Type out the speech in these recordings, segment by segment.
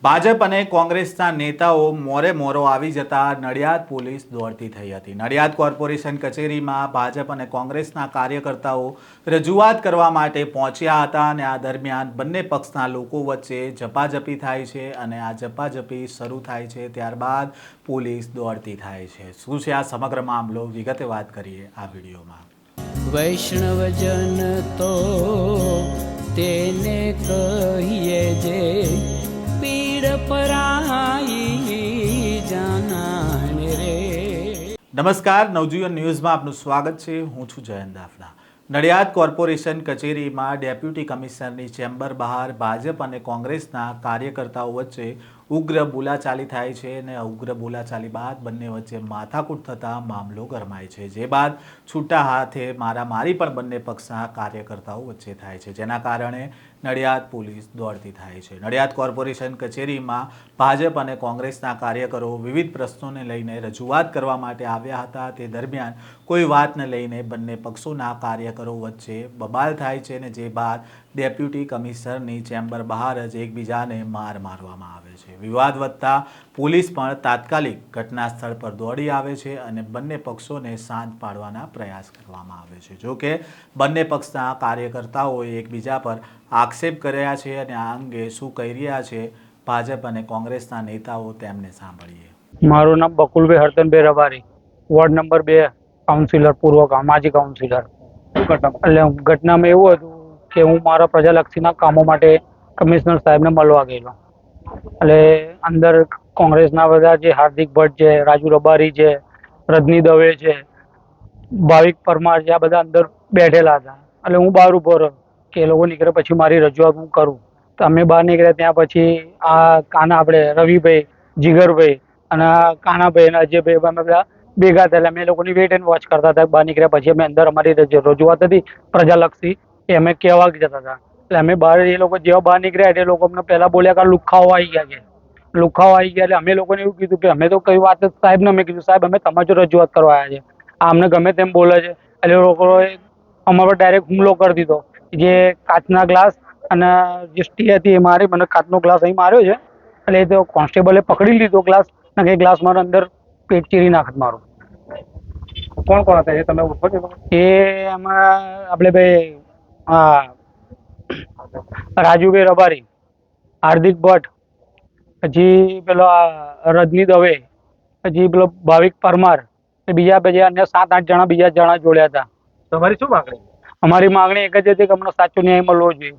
ભાજપ અને કોંગ્રેસના નેતાઓ મોરે મોરો આવી જતા નડિયાદ પોલીસ દોડતી થઈ હતી। નડિયાદ કોર્પોરેશન કચેરીમાં ભાજપ અને કોંગ્રેસના કાર્યકર્તાઓ રજૂઆત કરવા માટે પહોંચ્યા હતા અને આ દરમિયાન બંને પક્ષના લોકો વચ્ચે ઝપાઝપી થાય છે અને આ ઝપાઝપી શરૂ થાય છે ત્યારબાદ પોલીસ દોડતી થાય છે। શું છે આ સમગ્ર મામલો, વિગતે વાત કરીએ આ વિડીયોમાં। વૈષ્ણવજન તો તેને કહીએ જે પીડ પરાઈ જાનાને રે। નમસ્કાર, નવજીવન ન્યૂઝમાં આપનું સ્વાગત છે। હું છું જયંત દાફડા। નડિયાદ કોર્પોરેશન કચેરીમાં ડેપ્યુટી કમિશનરની ચેમ્બર બહાર ભાજપ અને કોંગ્રેસના કાર્યકર્તાઓ વચ્ચે ઉગ્ર બોલાચાલી થાય છે અને ઉગ્ર બોલાચાલી બાદ બંને વચ્ચે માથાકૂટ થતાં મામલો ગરમાય છે, જે બાદ છૂટા હાથે મારામારી પણ બંને પક્ષના કાર્યકર્તાઓ વચ્ચે થાય છે, જેના કારણે નડિયાદ પોલીસ દોડતી થાય છે। નડિયાદ કોર્પોરેશન કચેરીમાં ભાજપ અને કોંગ્રેસના કાર્યકરો વિવિધ પ્રશ્નોને લઈને રજૂઆત કરવા માટે આવ્યા હતા। તે દરમિયાન કોઈ વાતને લઈને બંને પક્ષોના કાર્યકરો વચ્ચે બબાલ થાય છે અને જે બાદ ડેપ્યુટી કમિશનરની ચેમ્બર બહાર જ એકબીજાને માર મારવામાં આવે છે। વિવાદ વધતા પોલીસ પણ તાત્કાલિક ઘટના સ્થળ પર દોડી આવે છે અને બંને પક્ષોને શાંત પાડવાના પ્રયાસ કરવામાં આવે છે। જો કે બંને પક્ષના કાર્યકર્તાઓએ એકબીજા પર આક્ષેપ કર્યા છે અને આ અંગે શું કહી રહ્યા છે ભાજપ અને કોંગ્રેસના નેતાઓ, તેમને સાંભળીએ। મારું નામ Bakulbhai હરતનભાઈ Rabari, ward number 2 councillor, પૂર્વ માજી કાઉન્સિલર। એટલે ઘટનામાં એવું હતું કે હું મારા પ્રજાલક્ષીના કામો માટે કમિશનર સાહેબને મળવા ગયેલો। એટલે અંદર કોંગ્રેસના બધા જે હાર્દિક ભટ્ટ છે, રાજુ રબારી છે, રજની દવે છે, ભાવિક પરમાર છે, આ બધા અંદર બેઠેલા હતા। એટલે હું બહાર ઉભો રહ્યો કે એ લોકો નીકળે પછી મારી રજૂઆત હું કરું। તો અમે બહાર નીકળ્યા, ત્યાં પછી આ કાના આપણે રવિભાઈ, જીગરભાઈ અને કાનાભાઈ અને અજયભાઈ અમે બધા ભેગા થયેલા। અમે એ લોકોની વેઇટ એન્ડ વોચ કરતા હતા। બહાર નીકળ્યા પછી અમે અંદર અમારી રજૂઆત હતી પ્રજાલક્ષી એ અમે કહેવા જતા હતા। એટલે અમે બહાર, એ લોકો જેવા બહાર નીકળ્યા એટલે એ લોકો અમને પહેલા બોલ્યા કે લુખાઓ આવી ગયા છે, લુખાઓ આવી ગયા। એટલે અમે લોકોને એવું કીધું કે અમે તો કઈ વાત જ સાહેબને અમે કીધું, સાહેબ અમે તમારી રજૂઆત કરવા આવ્યા છે, આ અમને ગમે તેમ બોલે છે। એટલે એ લોકોએ અમારા પર ડાયરેક્ટ હુમલો કરી દીધો। જે કાચના ગ્લાસ અને જે સ્ટીલ હતી એ મારી, મને કાચનો ગ્લાસ અહીં માર્યો છે। એટલે એ તો કોન્સ્ટેબલે પકડી લીધો ગ્લાસ અને એ ગ્લાસ મારા અંદર પેટ ચીરી નાખત મારું। કોણ કોણ હતા એ તમે ઓળખો છો? એ એમાં આપણે ભાઈ રાજુભાઈ રબારી, હાર્દિક ભટ્ટ, પછી પેલો રજની દવે, પછી પેલો ભાવિક પરમાર, બીજા અન્ય 7-8 જણા બીજા જણા જોડ્યા હતા। તમારી શું માંગણી? અમારી માંગણી એક જ હતી કે અમને સાચો ન્યાય મળવો જોઈએ।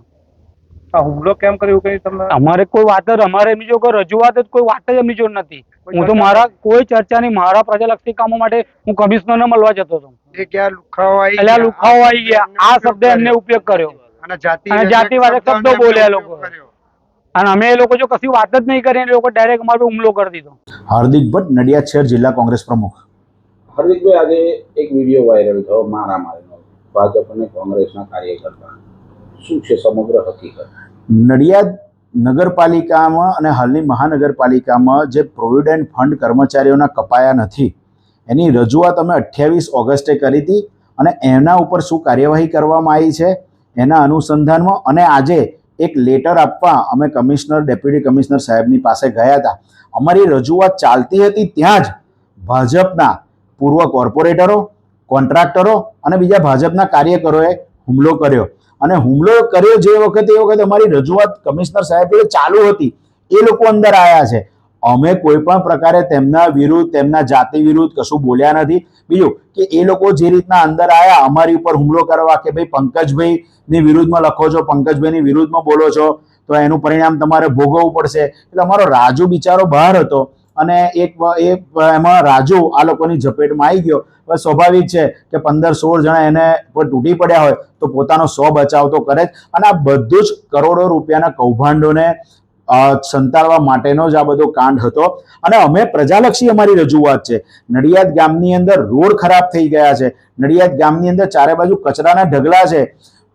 આ હુમલો કેમ કર્યો કઈ તમને? અમારે કોઈ વાત જ, અમારે એમની જો કોઈ રજૂઆત જ, કોઈ વાત જ એમની જોડે નથી। હું તો મારા કોઈ ચર્ચા નહીં, મારા પ્રજાલક્ષી કામો માટે હું કમિશનરને મળવા જતો હતો। એ ક્યાં લુખાઓ આવી એટલે લુખાઓ આવી ગયા, આ શબ્દ એમને ઉપયોગ કર્યો અને અને જાતિવાચક શબ્દો બોલ્યા લોકો। અને અમે એ લોકો જો કશી વાત જ નહીં કરી, એ લોકો ડાયરેક્ટ અમારો હુમલો કરી દીધો। હાર્દિક ભટ્ટ, નડિયાદ શહેર જિલ્લા કોંગ્રેસ પ્રમુખ। હાર્દિકભાઈ, આજે એક વિડીયો વાયરલ થયો મારામારીનો, ભાજપ અને કોંગ્રેસના કાર્યકર્તા, શું છે સમગ્ર હકીકત? નડિયાદ નગરપાલિકામાં અને હાલની મહાનગરપાલિકામાં જે પ્રોવિડન્ટ ફંડ કર્મચારીઓના કપાયા નથી એની રજૂઆત અમે 28 ઓગસ્ટે કરી હતી અને એના ઉપર શું કાર્યવાહી કરવામાં આવી છે એના અનુસંધાનમાં અને આજે એક લેટર આપવા અમે કમિશનર, ડેપ્યુટી કમિશનર સાહેબની પાસે ગયા હતા। અમારી રજૂઆત ચાલતી હતી ત્યાં જ ભાજપના પૂર્વ કોર્પોરેટરો, કોન્ટ્રાક્ટરો અને બીજા ભાજપના કાર્યકરોએ હુમલો કર્યો અને હુમલો કર્યો જે વખતે, એ વખતે અમારી રજૂઆત કમિશનર સાહેબ જોડે ચાલુ હતી, એ લોકો અંદર આવ્યા છે। અમે કોઈ પણ પ્રકારે તેમના વિરુદ્ધ, તેમના જાતિ વિરુદ્ધ કશું બોલ્યા નથી। બીજું કે એ લોકો જે રીતના અંદર આવ્યા અમારી ઉપર હુમલો કરવા કે ભાઈ પંકજભાઈની વિરુદ્ધમાં લખો છો, પંકજભાઈની વિરુદ્ધમાં બોલો છો તો એનું પરિણામ તમારે ભોગવવું પડશે। એટલે અમારો રાજુ બિચારો બહાર હતો અને એમાં રાજુ આ લોકોની ઝપેટમાં આવી ગયો। સ્વાભાવિક છે કે 15-16 જણા એને પર તૂટી પડ્યા હોય તો પોતાનો 100 બચાવ તો કરે જ। અને આ બધું જ કરોડો રૂપિયાના કૌભાંડોને સંતાડવા માટેનો જ આ બધો કાંડ હતો અને અમે પ્રજાલક્ષી અમારી રજૂઆત છે। નડિયાદ ગામની અંદર રોડ ખરાબ થઈ ગયા છે, નડિયાદ ગામની અંદર ચારે બાજુ કચરાના ઢગલા છે।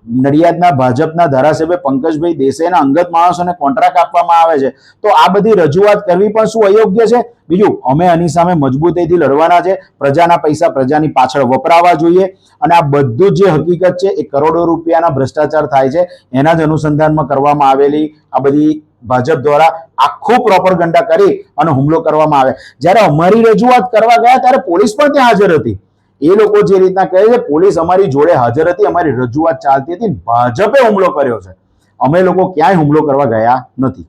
નડિયાદના ભાજપના ધારાસભ્ય પંકજભાઈ દેસાઈના અંગત માણસોને કોન્ટ્રાક્ટ આપવામાં આવે છે, તો આ બધી રજૂઆત કરવી પણ શું અયોગ્ય છે? બીજું, અમે આની સામે મજબૂતીથી લડવાના છે। પ્રજાના પૈસા પ્રજાની પાછળ વપરાવા જોઈએ અને આ બધું જે હકીકત છે એ કરોડો રૂપિયાના ભ્રષ્ટાચાર થાય છે એના જ અનુસંધાનમાં કરવામાં આવેલી આ બધી ભાજપ દ્વારા આખું પ્રોપરગંડા કરી અને હુમલો કરવામાં આવે. જ્યારે અમારી રજૂઆત કરવા ગયા ત્યારે પોલીસ પણ ત્યાં હાજર હતી. એ લોકો જે રીતના કહે છે પોલીસ અમારી જોડે હાજર હતી, અમારી રજૂઆત ચાલતી હતી, ભાજપે હુમલો કર્યો છે. અમે લોકો ક્યાંય હુમલો કરવા ગયા નથી.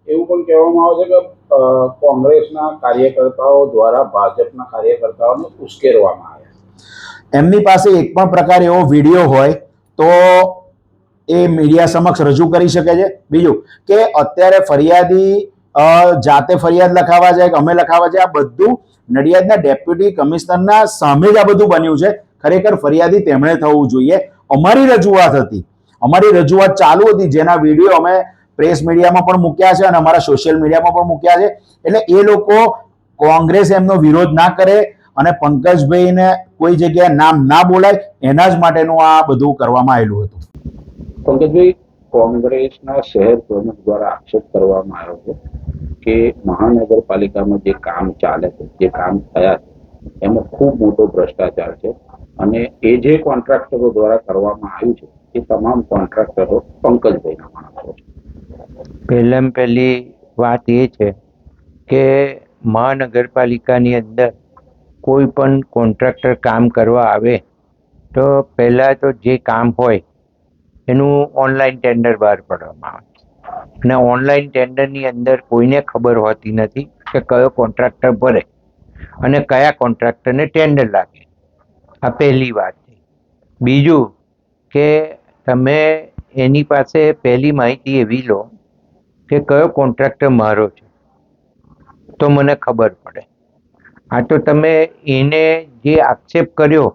એવું પણ કહેવામાં આવે છે કે કોંગ્રેસના કાર્યકર્તાઓ દ્વારા ભાજપના કાર્યકર્તાઓને ઉશ્કેરવામાં આવ્યા. એમની પાસે એક પણ પ્રકાર એવો વિડીયો હોય તો એ મીડિયા સમક્ષ રજૂ કરી શકે છે. બીજું કે અત્યારે ફરિયાદી જાતે ફરિયાદ લખાવા જાય કે અમે લખાવા જાય, આ બધું નડિયાદના ડેપ્યુટી કમિશનરના સામે જ આ બધું બન્યું છે. ખરેખર ફરિયાદી તેમણે થવું જોઈએ. અમારી રજૂઆત હતી, અમારી રજૂઆત ચાલુ હતી, જેના વિડીયો અમે પ્રેસ મીડિયામાં પણ મૂક્યા છે અને અમારા સોશિયલ મીડિયામાં પણ મૂક્યા છે. એટલે એ લોકો કોંગ્રેસ એમનો વિરોધ ના કરે અને પંકજભાઈને કોઈ જગ્યાએ નામ ના બોલાય એના જ માટેનું આ બધું કરવામાં આવેલું હતું. પંકજભાઈ, કોંગ્રેસના શહેર પ્રમુખ દ્વારા આક્ષેપ કરવામાં આવ્યો છે કે મહાનગરપાલિકામાં જે કામ ચાલે છે, જે કામ થયા છે, એમાં ખૂબ મોટો ભ્રષ્ટાચાર છે અને એ જે કોન્ટ્રાક્ટરો દ્વારા કરવામાં આવ્યું છે એ તમામ કોન્ટ્રાક્ટરો પંકજભાઈના માણસો છે. પહેલી વાત એ છે કે મહાનગરપાલિકાની અંદર કોઈ પણ કોન્ટ્રાક્ટર કામ કરવા આવે તો પહેલાં તો જે કામ હોય એનું ઓનલાઈન ટેન્ડર બહાર પાડવામાં આવે અને ઓનલાઈન ટેન્ડરની અંદર કોઈને ખબર હોતી નથી કે કયો કોન્ટ્રાક્ટર ભરે અને કયા કોન્ટ્રાક્ટરને ટેન્ડર લાગે. આ પહેલી વાત છે. બીજું કે તમે એની પાસે પહેલી માહિતી એવી લો કે કયો કોન્ટ્રાક્ટર મારો છે તો મને ખબર પડે. આ તો તમે એને જે આક્ષેપ કર્યો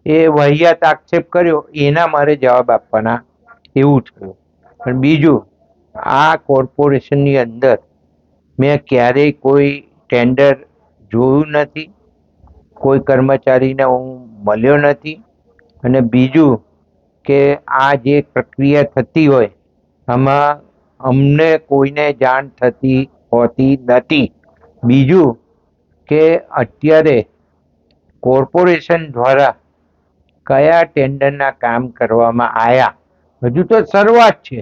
એ વાહિયાત આક્ષેપ કર્યો એના મારે જવાબ આપવાના એવું થયું. પણ બીજું, આ કોર્પોરેશનની અંદર મેં ક્યારેય કોઈ ટેન્ડર જોયું નથી, કોઈ કર્મચારીને હું મળ્યો નથી અને બીજું કે આ જે પ્રક્રિયા થતી હોય આમાં અમને કોઈને જાણ થતી હોતી નથી. બીજું કે અત્યારે કોર્પોરેશન દ્વારા કયા ટેન્ડરના કામ કરવામાં આવ્યા, હજુ તો શરૂઆત છે,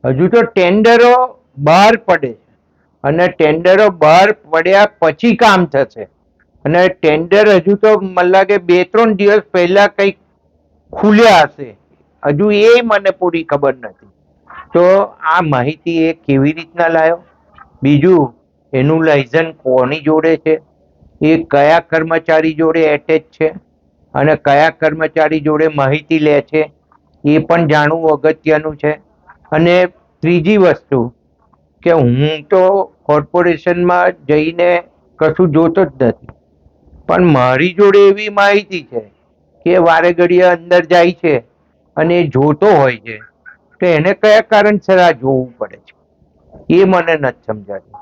હજુ તો ટેન્ડરો બહાર પડે છે અને ટેન્ડરો બહાર પડ્યા પછી કામ થશે અને ટેન્ડર હજુ તો મને લાગે 2-3 દિવસ પહેલા કંઈક ખુલ્યા હશે, હજુ એ મને પૂરી ખબર નથી. તો આ માહિતી એ કેવી રીતના લાવ્યો, બીજું એનું લાયસન્સ કોની જોડે છે, એ કયા કર્મચારી જોડે એટેચ છે અને કયા કર્મચારી જોડે માહિતી લે છે એ પણ જાણવું અગત્યનું છે. અને ત્રીજી વસ્તુ કે હું તો કોર્પોરેશનમાં જઈને કશું જોતો જ નથી, પણ મારી જોડે એવી માહિતી છે કે વારે ઘડીએ અંદર જાય છે અને એ જોતો હોય છે તો એને કયા કારણસર આ જોવું પડે છે એ મને નથી સમજાતું.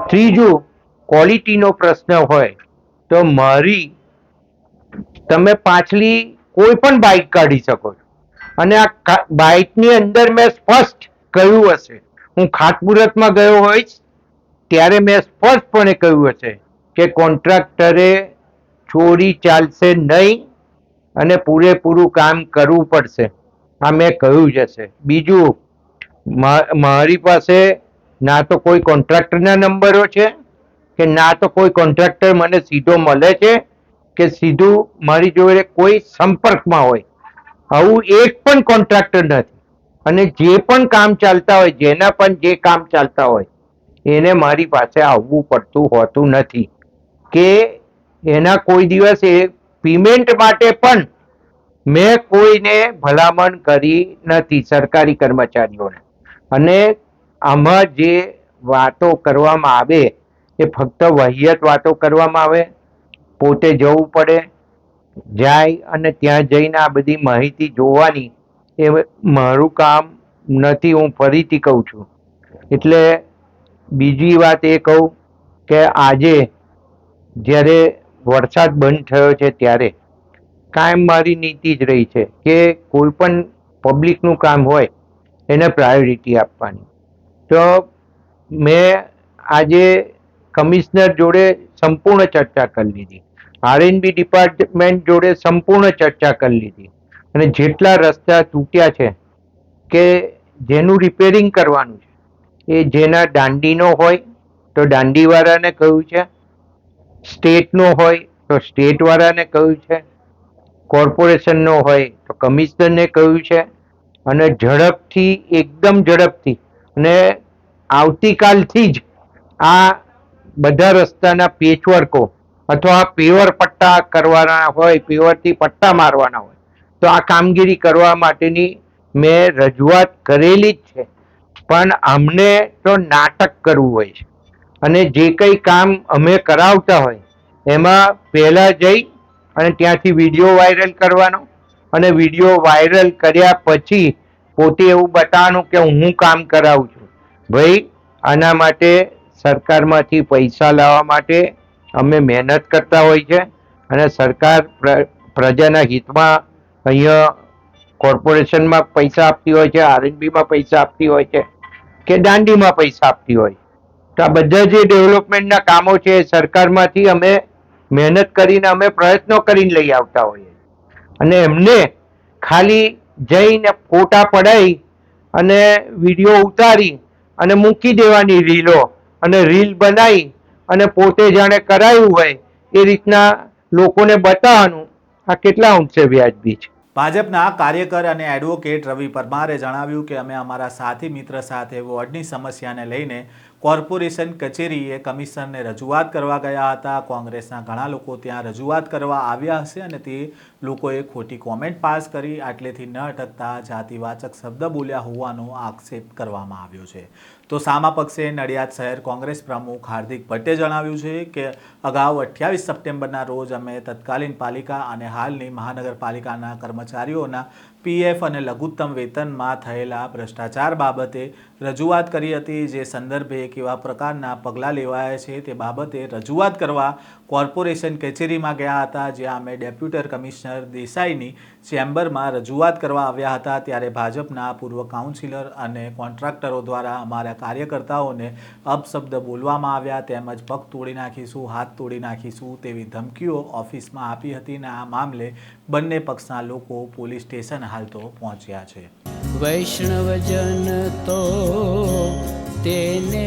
ત્રીજું, ક્વોલિટીનો પ્રશ્ન હોય તો મારી તમે પાછલી કોઈ પણ બાઇક કાઢી શકો છો અને આ બાઇકની અંદર મેં સ્પષ્ટ કહ્યું હશે, હું ખાતમુહૂર્તમાં ગયો હોઈશ ત્યારે મેં સ્પષ્ટપણે કહ્યું હશે કે કોન્ટ્રાક્ટરે ચોરી ચાલશે નહીં અને પૂરેપૂરું કામ કરવું પડશે, આ મેં કહ્યું જ હશે. બીજું, મારી પાસે ના તો કોઈ કોન્ટ્રાક્ટરના નંબરો છે કે ના તો કોઈ કોન્ટ્રાક્ટર મને સીધો મળે છે કે સીધું મારી જોડે કોઈ સંપર્કમાં હોય. આવું એક પણ કોન્ટ્રાક્ટર નથી અને જે પણ કામ ચાલતા હોય, જેના પણ જે કામ ચાલતા હોય એને મારી પાસે આવવું પડતું હોતું નથી કે એના કોઈ દિવસ એ પેમેન્ટ માટે પણ મેં કોઈને ભલામણ કરી નથી સરકારી કર્મચારીઓને. અને આમાં જે વાતો કરવામાં આવે એ ફક્ત વાહિયાત વાતો કરવામાં આવે, પોતે જવું પડે, જાય અને ત્યાં જઈને આ બધી માહિતી જોવાની એ મારું કામ નથી, હું ફરીથી કહું છું. એટલે બીજી વાત એ કહું કે આજે જ્યારે વરસાદ બંધ થયો છે ત્યારે કાયમ મારી નીતિ જ રહી છે કે કોઈ પણ પબ્લિકનું કામ હોય એને પ્રાયોરિટી આપવાની. તો મેં આજે કમિશનર જોડે સંપૂર્ણ ચર્ચા કરી લીધી, આરએનબી ડિપાર્ટમેન્ટ જોડે સંપૂર્ણ ચર્ચા કરી લીધી અને જેટલા રસ્તા તૂટ્યા છે કે જેનું રિપેરિંગ કરવાનું છે એ જેના દાંડીનો હોય તો દાંડીવાળાને કહ્યું છે, સ્ટેટનો હોય તો સ્ટેટવાળાને કહ્યું છે, કોર્પોરેશનનો હોય તો કમિશનરને કહ્યું છે, અને ઝડપથી એકદમ ઝડપથી અને આવતીકાલથી જ આ બધા રસ્તાના પેચવર્કો અથવા પેવર પટ્ટા કરવાના હોય, પેવરથી પટ્ટા મારવાના હોય તો આ કામગીરી કરવા માટેની મેં રજૂઆત કરેલી જ છે. પણ અમને તો નાટક કરવું હોય છે અને જે કંઈ કામ અમે કરાવતા હોય એમાં પહેલા જઈ અને ત્યાંથી વિડીયો વાયરલ કરવાનો અને વિડીયો વાયરલ કર્યા પછી પોતે એવું બતાવવાનું કે હું કામ કરાવું છું. ભાઈ, આના માટે સરકારમાંથી પૈસા લાવવા માટે અમે મહેનત કરતા હોય છે અને સરકાર પ્રજાના હિતમાં અહીંયા કોર્પોરેશનમાં પૈસા આપતી હોય છે, આરએનબીમાં પૈસા આપતી હોય છે કે દાંડીમાં પૈસા આપતી હોય. તો આ બધા જે ડેવલપમેન્ટના કામો છે એ સરકારમાંથી અમે મહેનત કરીને અમે પ્રયત્નો કરીને લઈ આવતા હોઈએ અને એમને ખાલી જઈને ફોટા પડાવી અને વિડીયો ઉતારી અને મૂકી દેવાની રીલો અને રીલ બનાવી અને પોતે જાણે કરાયું હોય એ રીતના લોકોને બતાવવાનું, આ કેટલા અંશે વ્યાજબી છે? ભાજપના કાર્યકર અને એડવોકેટ રવિ પરમારે જણાવ્યું કે અમે અમારા સાથી મિત્ર સાથે વોર્ડની સમસ્યાને લઈને કોર્પોરેશન કચેરીએ કમિશનરને રજૂઆત કરવા ગયા હતા. કોંગ્રેસના ઘણા લોકો ત્યાં રજૂઆત કરવા આવ્યા હશે અને તે લોકોએ ખોટી કોમેન્ટ પાસ કરી આટલેથી ન અટકતા જાતિવાચક શબ્દ બોલ્યા હોવાનો આક્ષેપ કરવામાં આવ્યો છે. તો સામા પક્ષે નડિયાદ શહેર કોંગ્રેસ પ્રમુખ હાર્દિક ભટ્ટે જણાવ્યું છે કે અગાઉ 28 સપ્ટેમ્બરના રોજ અમે તત્કાલીન પાલિકા અને હાલની મહાનગરપાલિકાના કર્મચારીઓના પીએફ અને લઘુત્તમ વેતનમાં થયેલા ભ્રષ્ટાચાર બાબતે રજૂઆત કરી હતી. જે સંદર્ભે કેવા પ્રકારના પગલાં લેવાયા છે તે બાબતે રજૂઆત કરવા કોર્પોરેશન કચેરીમાં ગયા હતા, જ્યાં અમે ડેપ્યુટી કમિશનર દેસાઈની ચેમ્બરમાં રજૂઆત કરવા આવ્યા હતા. ત્યારે ભાજપના પૂર્વ કાઉન્સિલર અને કોન્ટ્રાક્ટરો દ્વારા અમારા કાર્યકર્તાઓને અપશબ્દ બોલવામાં આવ્યા, તેમજ પગ તોડી નાખીશું, હાથ તોડી નાખીશું તેવી ધમકીઓ ઓફિસમાં આપી હતી અને આ મામલે બંને પક્ષના લોકો પોલીસ સ્ટેશન હાલ તો પહોંચ્યા છે. વૈષ્ણવજન તો તેને